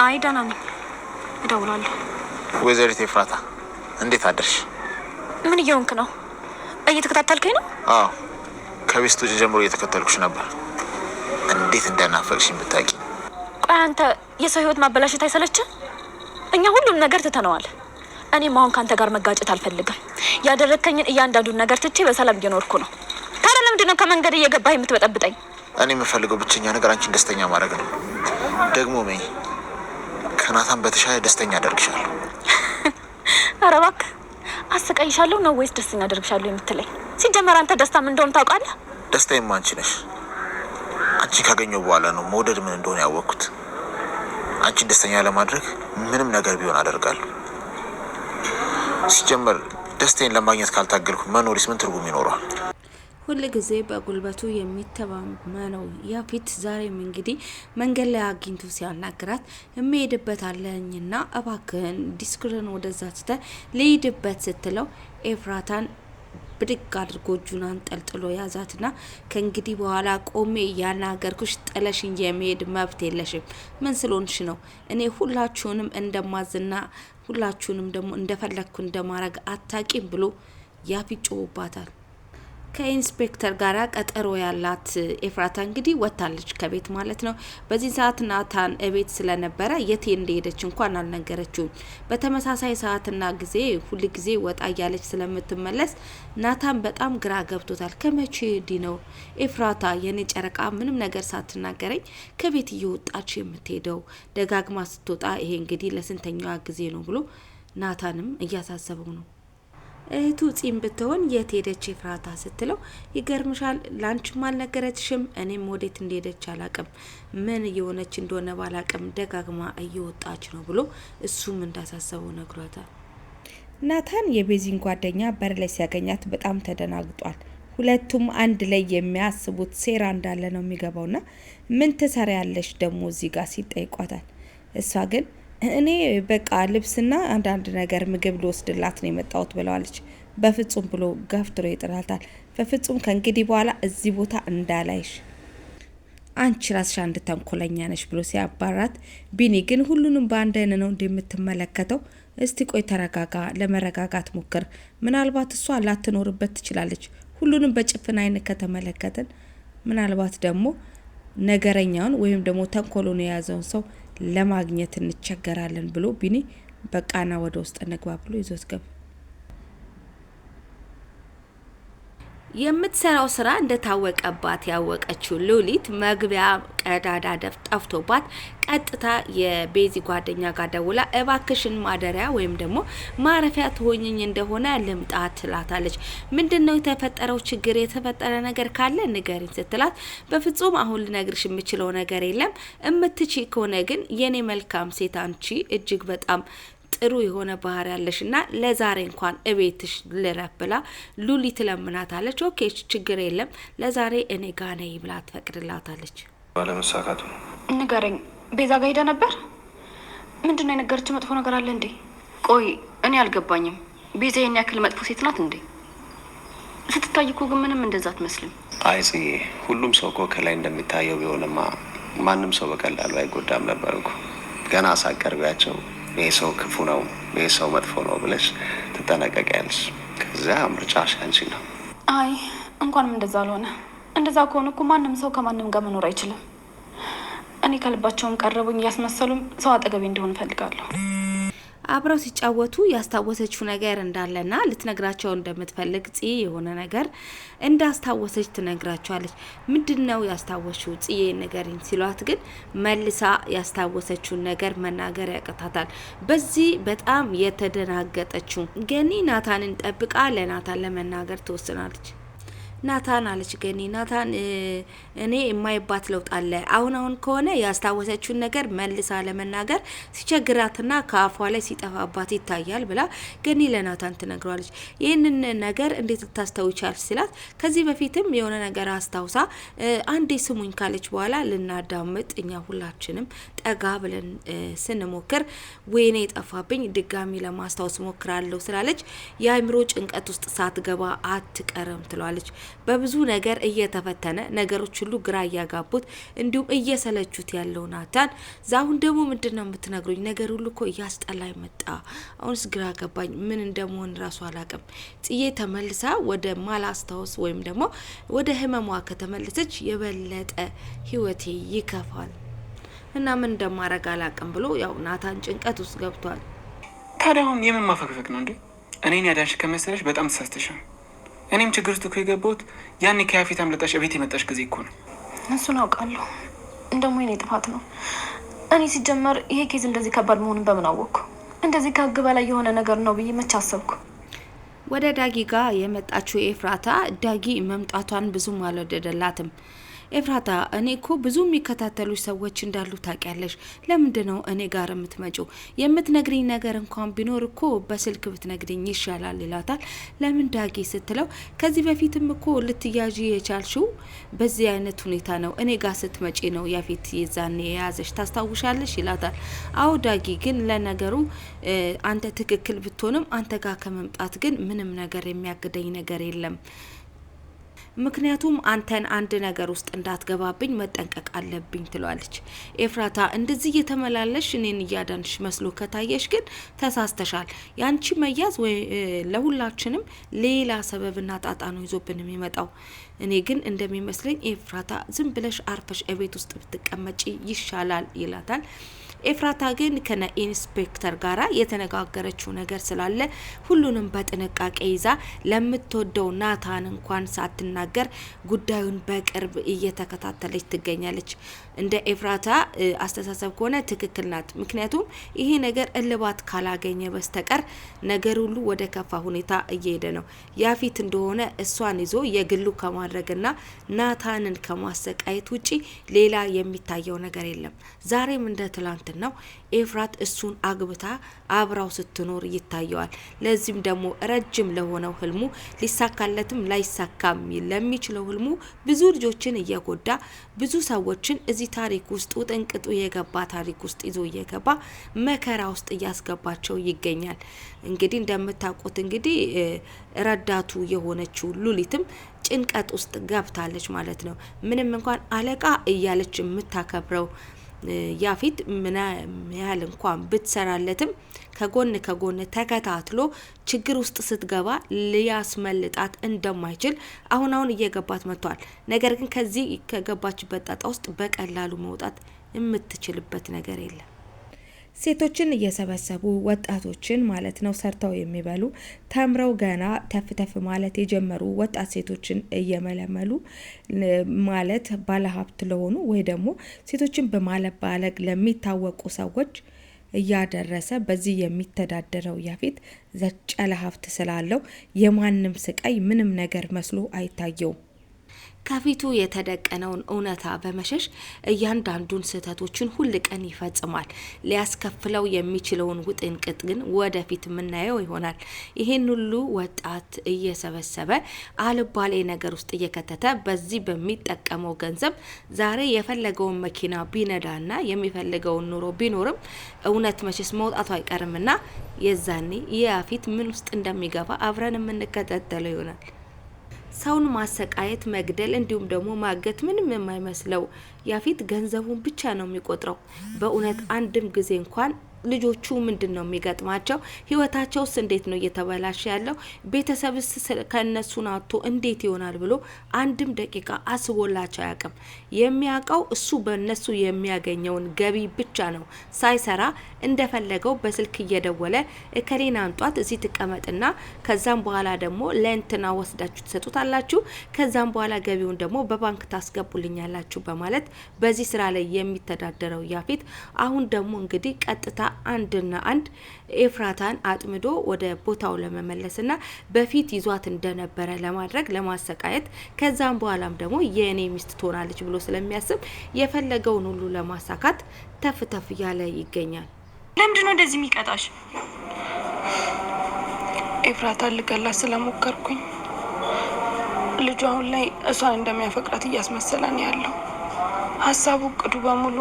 አይ ደህና ነኝ፣ እደውላለሁ። ወይዘሪት ኤፍራታ እንዴት አደርሽ? ምን እየሆንክ ነው? እየተከታተልከኝ ነው? አዎ ከቤስቱ ጀምሮ እየተከተልኩሽ ነበር። እንዴት እንደናፈቅሽኝ ብታውቂ። ቆይ አንተ የሰው ህይወት ማበላሸት አይሰለችም? እኛ ሁሉም ነገር ትተነዋል። እኔም አሁን ካንተ ጋር መጋጨት አልፈልግም። ያደረከኝን እያንዳንዱን ነገር ትቼ በሰላም እየኖርኩ ነው። ታዲያ ለምንድን ነው ከመንገድ እየገባህ የምትበጠብጠኝ? እኔ የምፈልገው ብቸኛ ነገር አንቺን ደስተኛ ማድረግ ነው። ደግሞ ሜይ ከናታን በተሻለ ደስተኛ አደርግሻለሁ። ኧረ እባክህ አስቀይሻለሁ ነው ወይስ ደስተኛ አደርግሻለሁ የምትለኝ? ሲጀመር አንተ ደስታ ምን እንደሆነ ታውቃለህ? ደስታዬማ አንቺ ነሽ። አንቺን ካገኘሁ በኋላ ነው መውደድ ምን እንደሆነ ያወቅኩት። አንቺን ደስተኛ ለማድረግ ምንም ነገር ቢሆን አደርጋለሁ። ሲጀመር ደስታዬን ለማግኘት ካልታገልኩ መኖሪስ ምን ትርጉም ይኖረዋል? ሁል ጊዜ በጉልበቱ የሚተማመነው ያፌት ዛሬም እንግዲህ መንገድ ላይ አግኝቶ ሲያናግራት የሚሄድበት አለኝና እባክህን ዲስክርን ወደዛ ትተ ልሂድበት ስትለው ኤፍራታን ብድግ አድርጎ እጁን አንጠልጥሎ ያዛትና ከእንግዲህ በኋላ ቆሜ ያናገርኩሽ ጥለሽኝ የሚሄድ መብት የለሽም። ምን ስለሆንሽ ነው? እኔ ሁላችሁንም እንደማዝና ሁላችሁንም ደግሞ እንደፈለግኩ እንደማረግ አታቂም ብሎ ያፌት ጮህባታል። ከኢንስፔክተር ጋራ ቀጠሮ ያላት ኤፍራታ እንግዲህ ወጣለች ከቤት ማለት ነው። በዚህ ሰዓት ናታን እቤት ስለነበረ የት እንደሄደች እንኳን አልነገረችውም። በተመሳሳይ ሰዓትና ጊዜ ሁሉ ጊዜ ወጣ እያለች ስለምትመለስ ናታን በጣም ግራ ገብቶታል። ከመቼ ዲ ነው ኤፍራታ የኔ ጨረቃ ምንም ነገር ሳትናገረኝ ከቤት እየወጣች የምትሄደው? ደጋግማ ስትወጣ ይሄ እንግዲህ ለስንተኛዋ ጊዜ ነው ብሎ ናታንም እያሳሰበው ነው። እህቱ ጺም ብትሆን የት ሄደች ኤፍራታ ስትለው ይገርምሻል ላንቺም አልነገረችሽም፣ እኔም ወዴት እንደሄደች አላቅም፣ ምን እየሆነች እንደሆነ ባላቅም ደጋግማ እየወጣች ነው ብሎ እሱም እንዳሳሰበው ነግሯታል። ናታን የቤዚን ጓደኛ በር ላይ ሲያገኛት በጣም ተደናግጧል። ሁለቱም አንድ ላይ የሚያስቡት ሴራ እንዳለ ነው የሚገባውና ምን ትሰሪያለሽ ደግሞ እዚህ ጋር ሲጠይቋታል። እሷ ግን እኔ በቃ ልብስና አንዳንድ ነገር ምግብ ልወስድላት ነው የመጣሁት ብለዋለች። በፍጹም ብሎ ገፍትሮ ይጥላታል። በፍጹም ከእንግዲህ በኋላ እዚህ ቦታ እንዳላይሽ፣ አንቺ ራስሽ አንድ ተንኮለኛ ነሽ ብሎ ሲያባራት፣ ቢኒ ግን ሁሉንም በአንድ አይነ ነው እንደምትመለከተው። እስቲ ቆይ ተረጋጋ፣ ለመረጋጋት ሞክር። ምናልባት እሷ ላትኖርበት ትችላለች። ሁሉንም በጭፍን አይን ከተመለከትን ምናልባት ደግሞ ነገረኛውን ወይም ደግሞ ተንኮሉን የያዘውን ሰው ለማግኘት እንቸገራለን ብሎ ቢኒ በቃና ወደ ውስጥ እንግባ ብሎ ይዞት ገባ። የምትሰራው ስራ እንደታወቀባት ያወቀችው ሉሊት መግቢያ ቀዳዳ ጠፍቶባት ቀጥታ የቤዚ ጓደኛ ጋር ደውላ እባክሽን ማደሪያ ወይም ደግሞ ማረፊያ ትሆኝኝ እንደሆነ ልምጣ ትላታለች። ምንድነው የተፈጠረው ችግር? የተፈጠረ ነገር ካለ ንገሪኝ ስትላት በፍጹም አሁን ልነግርሽ የምችለው ነገር የለም፣ እምትቺ ከሆነ ግን የኔ መልካም ሴት አንቺ እጅግ በጣም ጥሩ የሆነ ባህሪ ያለሽና ለዛሬ እንኳን እቤትሽ ልረፍ ብላ ሉሊት ለምናታለች። ኦኬ ችግር የለም ለዛሬ እኔ ጋር ነይ ብላ ትፈቅድላታለች። ባለመሳካቱ ንገረኝ፣ ቤዛ ጋር ሄዳ ነበር? ምንድነው የነገረችው? መጥፎ ነገር አለ እንዴ? ቆይ እኔ አልገባኝም። ቤዛ የኔ ያክል መጥፎ ሴት ናት እንዴ? ስትታይ እኮ ግን ምንም እንደዛ አትመስልም። አይ ጽዬ፣ ሁሉም ሰው እኮ ከላይ እንደሚታየው ቢሆንማ ማንም ሰው በቀላሉ አይጎዳም ነበር እኮ። ገና ሳቀርቢያቸው ይሄ ሰው ክፉ ነው፣ ይሄ ሰው መጥፎ ነው ብለሽ ትጠነቀቂያለሽ። ከዚያ ምርጫሽ አንቺ ነው። አይ እንኳንም እንደዛ አልሆነ። እንደዛ ከሆነ እኮ ማንም ሰው ከማንም ጋር መኖር አይችልም። እኔ ከልባቸውም ቀረቡኝ እያስመሰሉም ሰው አጠገቤ እንዲሆን እፈልጋለሁ። አብረው ሲጫወቱ ያስታወሰችው ነገር እንዳለና ልትነግራቸው እንደምትፈልግ ጽ የሆነ ነገር እንዳስታወሰች ትነግራቸዋለች። ምንድነው ያስታወሽው ጽ ነገርኝ ሲሏት ግን መልሳ ያስታወሰችውን ነገር መናገር ያቀታታል። በዚህ በጣም የተደናገጠችው ገኒ ናታንን ጠብቃ ለናታን ለመናገር ትወስናለች። ናታን አለች ገኒ። ናታን እኔ የማይባት ለውጥ አለ። አሁን ከሆነ ያስታወሰችውን ነገር መልሳ ለመናገር ሲቸግራትና ከአፏ ላይ ሲጠፋባት ይታያል ብላ ገኒ ለናታን ትነግሯለች። ይህንን ነገር እንዴት ልታስተውቻለች ሲላት ከዚህ በፊትም የሆነ ነገር አስታውሳ አንዴ ስሙኝ ካለች በኋላ ልናዳምጥ እኛ ሁላችንም ጠጋ ብለን ስንሞክር ወይኔ ጠፋብኝ ድጋሚ ለማስታወስ ሞክራለሁ ስላለች የአእምሮ ጭንቀት ውስጥ ሳትገባ አትቀርም ትሏለች። በብዙ ነገር እየተፈተነ ነገሮች ሁሉ ግራ እያጋቡት እንዲሁም እየሰለቹት ያለው ናታን ዛሁን ደግሞ ምንድነው የምትነግሩኝ? ነገር ሁሉ እኮ እያስጠላኝ መጣ። አሁንስ ግራ ገባኝ። ምን እንደመሆን ራሱ አላቅም። ጽዬ ተመልሳ ወደ ማላስታወስ ወይም ደግሞ ወደ ህመሟ ከተመለሰች የበለጠ ህይወቴ ይከፋል እና ምን እንደማረግ አላቅም ብሎ ያው ናታን ጭንቀት ውስጥ ገብቷል። ታዲያ አሁን የምን ማፈግፈግ ነው እንዴ? እኔን ያዳንሽ ከመሰለሽ በጣም ተሳስተሻል። እኔም ችግር ውስጥ እኮ የገባሁት ያኔ ከያፌት አምለጣሽ እቤት የመጣሽ ጊዜ እኮ ነው። እሱን አውቃለሁ። እንደሞ የኔ ጥፋት ነው። እኔ ሲጀመር ይሄ ኬዝ እንደዚህ ከባድ መሆኑን በምን አወቅኩ? እንደዚህ ከህግ በላይ የሆነ ነገር ነው ብዬ መች አሰብኩ? ወደ ዳጊ ጋር የመጣችው ኤፍራታ ዳጊ መምጣቷን ብዙም አልወደደላትም። ኤፍራታ እኔ እኮ ብዙ የሚከታተሉ ሰዎች እንዳሉ ታውቂያለሽ። ለምንድን ነው እኔ ጋር የምትመጪው? የምትነግሪኝ ነገር እንኳን ቢኖር እኮ በስልክ ብትነግሪኝ ይሻላል ይላታል። ለምን ዳጊ ስትለው ከዚህ በፊትም እኮ ልትያዥ የቻልሽው በዚህ አይነት ሁኔታ ነው። እኔ ጋር ስትመጪ ነው ያፌት የዛኔ የያዘሽ ታስታውሻለሽ ይላታል። አዎ ዳጊ ግን ለነገሩ አንተ ትክክል ብትሆንም አንተ ጋር ከመምጣት ግን ምንም ነገር የሚያግደኝ ነገር የለም። ምክንያቱም አንተን አንድ ነገር ውስጥ እንዳትገባብኝ መጠንቀቅ አለብኝ ትሏለች። ኤፍራታ እንደዚህ እየተመላለሽ እኔን እያዳንሽ መስሎ ከታየሽ ግን ተሳስተሻል። ያንቺ መያዝ ወይ ለሁላችንም ሌላ ሰበብና ጣጣ ነው ይዞብን የሚመጣው። እኔ ግን እንደሚመስለኝ ኤፍራታ ዝም ብለሽ አርፈሽ እቤት ውስጥ ብትቀመጪ ይሻላል ይላታል። ኤፍራታ ግን ከነ ኢንስፔክተር ጋራ የተነጋገረችው ነገር ስላለ ሁሉንም በጥንቃቄ ይዛ ለምትወደው ናታን እንኳን ሳትናገር ጉዳዩን በቅርብ እየተከታተለች ትገኛለች። እንደ ኤፍራታ አስተሳሰብ ከሆነ ትክክል ናት። ምክንያቱም ይሄ ነገር እልባት ካላገኘ በስተቀር ነገር ሁሉ ወደ ከፋ ሁኔታ እየሄደ ነው። ያፌት እንደሆነ እሷን ይዞ የግሉ ከማድረግና ናታንን ከማሰቃየት ውጪ ሌላ የሚታየው ነገር የለም። ዛሬም እንደ ትላንት ነው ኤፍራት እሱን አግብታ አብራው ስትኖር ይታየዋል። ለዚህም ደግሞ ረጅም ለሆነው ህልሙ ሊሳካለትም ላይሳካም ለሚችለው ህልሙ ብዙ ልጆችን እየጎዳ ብዙ ሰዎችን እዚህ ታሪክ ውስጥ ውጥንቅጡ የገባ ታሪክ ውስጥ ይዞ እየገባ መከራ ውስጥ እያስገባቸው ይገኛል። እንግዲህ እንደምታውቁት እንግዲህ ረዳቱ የሆነችው ሉሊትም ጭንቀት ውስጥ ገብታለች ማለት ነው። ምንም እንኳን አለቃ እያለች የምታከብረው ያፌት ምን ያህል እንኳን ብትሰራለትም ከጎን ተከታትሎ ችግር ውስጥ ስትገባ ሊያስመልጣት እንደማይችል አሁን እየገባት መጥቷል። ነገር ግን ከዚህ ከገባችበት ጣጣ ውስጥ በቀላሉ መውጣት የምትችልበት ነገር የለም። ሴቶችን እየሰበሰቡ ወጣቶችን ማለት ነው ሰርተው የሚበሉ ተምረው ገና ተፍተፍ ማለት የጀመሩ ወጣት ሴቶችን እየመለመሉ ማለት ባለሀብት ለሆኑ ወይ ደግሞ ሴቶችን በማለባለግ ለሚታወቁ ሰዎች እያደረሰ በዚህ የሚተዳደረው ያፌት ዘጨለ ሀብት ስላለው የማንም ስቃይ ምንም ነገር መስሎ አይታየውም። ከፊቱ የተደቀነውን እውነታ በመሸሽ እያንዳንዱን ስህተቶችን ሁል ቀን ይፈጽማል። ሊያስከፍለው የሚችለውን ውጥንቅጥ ግን ወደፊት የምናየው ይሆናል። ይሄን ሁሉ ወጣት እየሰበሰበ አልባሌ ነገር ውስጥ እየከተተ በዚህ በሚጠቀመው ገንዘብ ዛሬ የፈለገውን መኪና ቢነዳና የሚፈልገውን ኑሮ ቢኖርም እውነት መቼስ መውጣቱ አይቀርምና የዛኔ ያፌት ምን ውስጥ እንደሚገባ አብረን የምንከታተለው ይሆናል። ሰውን ማሰቃየት፣ መግደል እንዲሁም ደግሞ ማገት ምንም የማይመስለው ያፌት ገንዘቡን ብቻ ነው የሚቆጥረው። በእውነት አንድም ጊዜ እንኳን ልጆቹ ምንድነው የሚገጥማቸው? ህይወታቸውስ እንዴት ነው እየተበላሸ ያለው? ቤተሰብስ ከነሱ ናቶ እንዴት ይሆናል ብሎ አንድም ደቂቃ አስቦላቸው አያውቅም። የሚያውቀው እሱ በእነሱ የሚያገኘውን ገቢ ብቻ ነው። ሳይሰራ እንደፈለገው በስልክ እየደወለ እከሌን አንጧት እዚህ ትቀመጥና ከዛም በኋላ ደግሞ ለእንትና ወስዳችሁ ትሰጡታላችሁ፣ ከዛም በኋላ ገቢውን ደግሞ በባንክ ታስገቡልኛላችሁ በማለት በዚህ ስራ ላይ የሚተዳደረው ያፌት አሁን ደግሞ እንግዲህ ቀጥታ አንድና አንድ ኤፍራታን አጥምዶ ወደ ቦታው ለመመለስና በፊት ይዟት እንደነበረ ለማድረግ ለማሰቃየት ከዛም በኋላም ደግሞ የኔ ሚስት ትሆናለች ብሎ ስለሚያስብ የፈለገውን ሁሉ ለማሳካት ተፍተፍ ያለ ይገኛል። ለምንድነው እንደዚህ የሚቀጣሽ? ኤፍራታን ልገላት ስለሞከርኩኝ ልጁ አሁን ላይ እሷን እንደሚያፈቅራት እያስመሰለን ያለው ሀሳቡ ቅዱ በሙሉ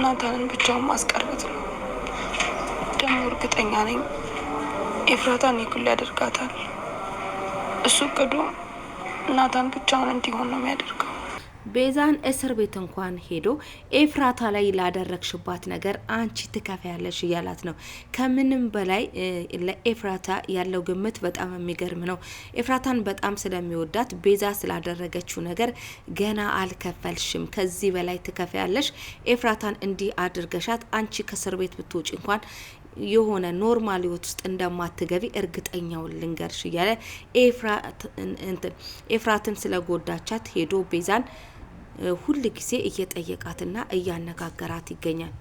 ናታንን ብቻውን ማስቀረት ነው። ደግሞ እርግጠኛ ነኝ ኤፍራታን ይኩል ያደርጋታል። እሱ ቅዱ ናታን ብቻውን እንዲሆን ነው የሚያደርገው። ቤዛን እስር ቤት እንኳን ሄዶ ኤፍራታ ላይ ላደረግሽባት ነገር አንቺ ትከፍያለሽ እያላት ነው። ከምንም በላይ ለኤፍራታ ያለው ግምት በጣም የሚገርም ነው። ኤፍራታን በጣም ስለሚወዳት ቤዛ ስላደረገችው ነገር ገና አልከፈልሽም፣ ከዚህ በላይ ትከፍያለሽ። ኤፍራታን እንዲህ አድርገሻት አንቺ ከእስር ቤት ብትወጪ እንኳን የሆነ ኖርማል ህይወት ውስጥ እንደማትገቢ እርግጠኛውን ልንገርሽ እያለ ኤፍራትን ስለጎዳቻት ሄዶ ቤዛን ሁሉ ጊዜ እየጠየቃትና እያነጋገራት ይገኛል።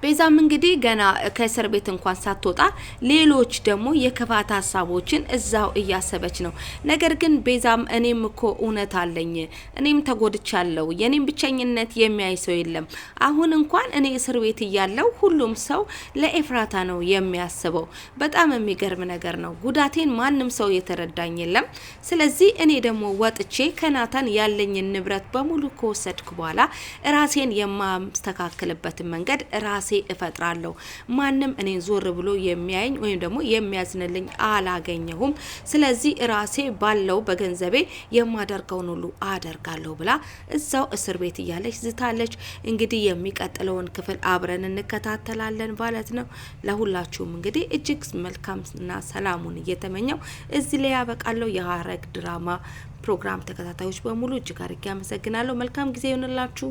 ቤዛም እንግዲህ ገና ከእስር ቤት እንኳን ሳትወጣ ሌሎች ደግሞ የክፋት ሀሳቦችን እዛው እያሰበች ነው። ነገር ግን ቤዛም እኔም እኮ እውነት አለኝ፣ እኔም ተጎድቻለሁ፣ የኔም ብቸኝነት የሚያይ ሰው የለም። አሁን እንኳን እኔ እስር ቤት እያለው ሁሉም ሰው ለኤፍራታ ነው የሚያስበው። በጣም የሚገርም ነገር ነው። ጉዳቴን ማንም ሰው የተረዳኝ የለም። ስለዚህ እኔ ደግሞ ወጥቼ ከናታን ያለኝን ንብረት በሙሉ ከወሰድኩ በኋላ ራሴን የማስተካከልበትን መንገድ ራሴ እፈጥራለሁ። ማንም እኔን ዞር ብሎ የሚያየኝ ወይም ደግሞ የሚያዝንልኝ አላገኘሁም። ስለዚህ ራሴ ባለው በገንዘቤ የማደርገውን ሁሉ አደርጋለሁ ብላ እዛው እስር ቤት እያለች ዝታለች። እንግዲህ የሚቀጥለውን ክፍል አብረን እንከታተላለን ማለት ነው። ለሁላችሁም እንግዲህ እጅግ መልካምና ሰላሙን እየተመኘው እዚህ ላይ ያበቃለሁ። የሐረግ ድራማ ፕሮግራም ተከታታዮች በሙሉ እጅግ አድርጌ አመሰግናለሁ። መልካም ጊዜ ይሁንላችሁ።